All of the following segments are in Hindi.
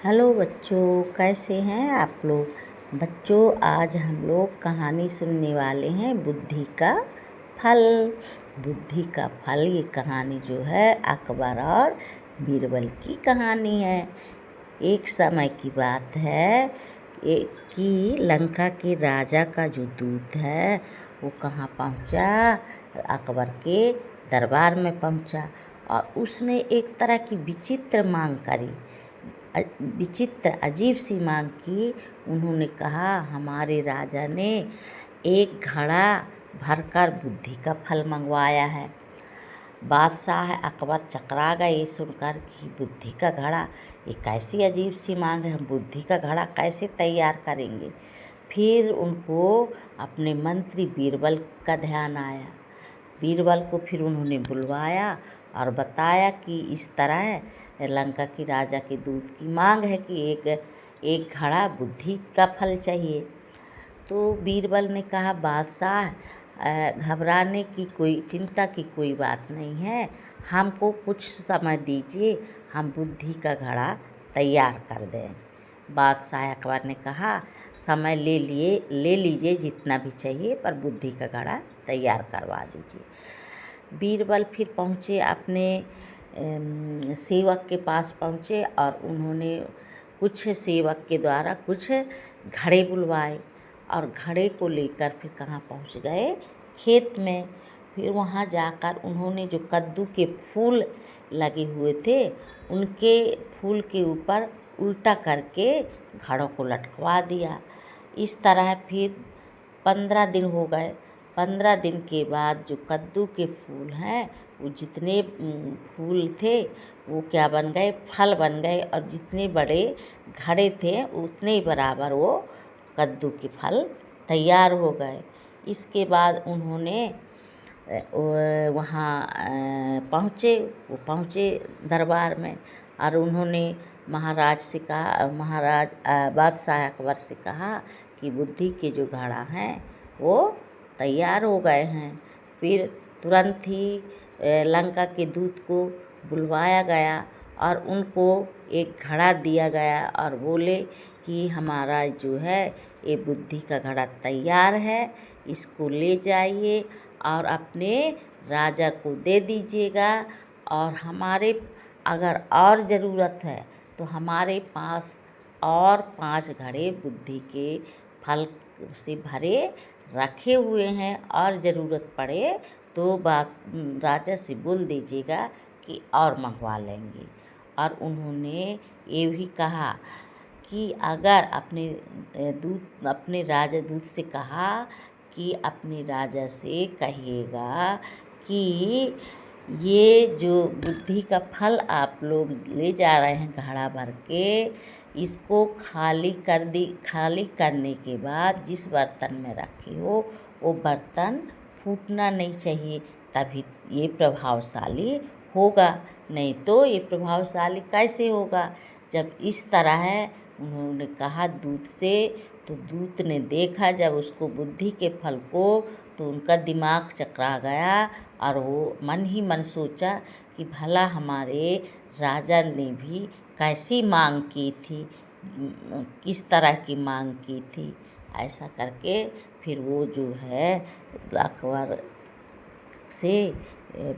हेलो बच्चों, कैसे हैं आप लोग। बच्चों, आज हम लोग कहानी सुनने वाले हैं बुद्धि का फल। बुद्धि का फल ये कहानी जो है अकबर और बीरबल की कहानी है। एक समय की बात है कि लंका के राजा का जो दूत है वो कहाँ पहुँचा, अकबर के दरबार में पहुँचा और उसने एक तरह की विचित्र मांग करी। विचित्र अजीब सी मांग की। उन्होंने कहा, हमारे राजा ने एक घड़ा भरकर बुद्धि का फल मंगवाया है। बादशाह अकबर चकरा गए ये सुनकर कि बुद्धि का घड़ा, ये कैसी अजीब सी मांग है, हम बुद्धि का घड़ा कैसे तैयार करेंगे। फिर उनको अपने मंत्री बीरबल का ध्यान आया। बीरबल को फिर उन्होंने बुलवाया और बताया कि इस तरह लंका की राजा के दूत की मांग है कि एक घड़ा बुद्धि का फल चाहिए। तो बीरबल ने कहा, बादशाह, घबराने की कोई, चिंता की कोई बात नहीं है, हमको कुछ समय दीजिए, हम बुद्धि का घड़ा तैयार कर दें। बादशाह अकबर ने कहा, समय ले लीजिए जितना भी चाहिए, पर बुद्धि का घड़ा तैयार करवा दीजिए। बीरबल फिर पहुँचे, अपने सेवक के पास पहुँचे और उन्होंने कुछ सेवक के द्वारा कुछ घड़े बुलवाए और घड़े को लेकर फिर कहाँ पहुँच गए, खेत में। फिर वहाँ जाकर उन्होंने जो कद्दू के फूल लगे हुए थे उनके फूल के ऊपर उल्टा करके घड़ों को लटकवा दिया। इस तरह फिर 15 दिन हो गए। 15 दिन के बाद जो कद्दू के फूल हैं वो जितने फूल थे वो क्या बन गए, फल बन गए, और जितने बड़े घड़े थे उतने ही बराबर वो कद्दू के फल तैयार हो गए। इसके बाद उन्होंने वहाँ पहुँचे दरबार में और उन्होंने महाराज से कहा, बादशाह अकबर से कहा कि बुद्धि के जो घड़ा हैं वो तैयार हो गए हैं। फिर तुरंत ही लंका के दूत को बुलवाया गया और उनको एक घड़ा दिया गया और बोले कि हमारा जो है ये बुद्धि का घड़ा तैयार है, इसको ले जाइए और अपने राजा को दे दीजिएगा, और हमारे अगर और ज़रूरत है तो हमारे पास और 5 घड़े बुद्धि के फल से भरे रखे हुए हैं, और ज़रूरत पड़े तो राजा से बोल दीजिएगा कि और मंगवा लेंगे। और उन्होंने ये भी कहा कि अगर अपने राजदूत से कहा कि अपने राजा से कहिएगा कि ये जो बुद्धि का फल आप लोग ले जा रहे हैं घड़ा भर के, इसको खाली करने के बाद जिस बर्तन में रखे हो वो बर्तन फूटना नहीं चाहिए, तभी ये प्रभावशाली होगा। नहीं तो ये प्रभावशाली कैसे होगा। जब इस तरह है उन्होंने कहा दूत से, तो दूत ने देखा जब उसको बुद्धि के फल को, तो उनका दिमाग चकरा गया और वो मन ही मन सोचा कि भला हमारे राजा ने भी कैसी मांग की थी, किस तरह की मांग की थी। ऐसा करके फिर वो जो है अकबर से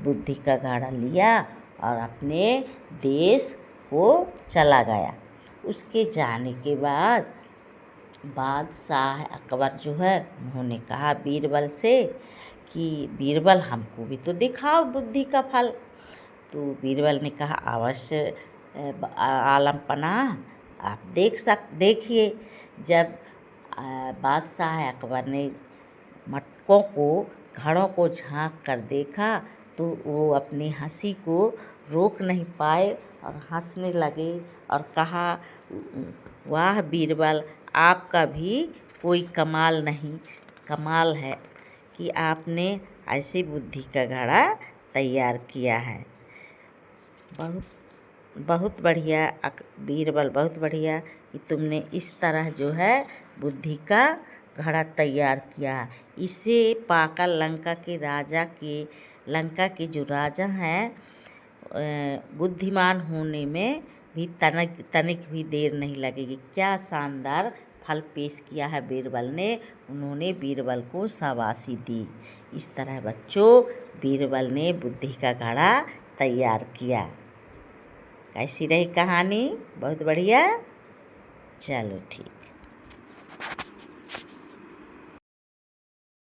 बुद्धि का घड़ा लिया और अपने देश को चला गया। उसके जाने के बाद बादशाह अकबर जो है उन्होंने कहा बीरबल से कि बीरबल, हमको भी तो दिखाओ बुद्धि का फल। तो बीरबल ने कहा, अवश्य आलम पनाह, आप देखिए। जब बादशाह अकबर ने मटकों को, घड़ों को झांक कर देखा तो वो अपनी हंसी को रोक नहीं पाए और हंसने लगे और कहा, वाह बीरबल, आपका भी कोई कमाल है कि आपने ऐसी बुद्धि का घड़ा तैयार किया है। बहुत बढ़िया बीरबल, बहुत बढ़िया कि तुमने इस तरह जो है बुद्धि का घड़ा तैयार किया। इसे पाकर लंका के जो राजा हैं बुद्धिमान होने में भी तनिक भी देर नहीं लगेगी। क्या शानदार फल पेश किया है बीरबल ने। उन्होंने बीरबल को शाबाशी दी। इस तरह बच्चों बीरबल ने बुद्धि का घड़ा तैयार किया। कैसी रही कहानी? बहुत बढ़िया। चलो ठीक।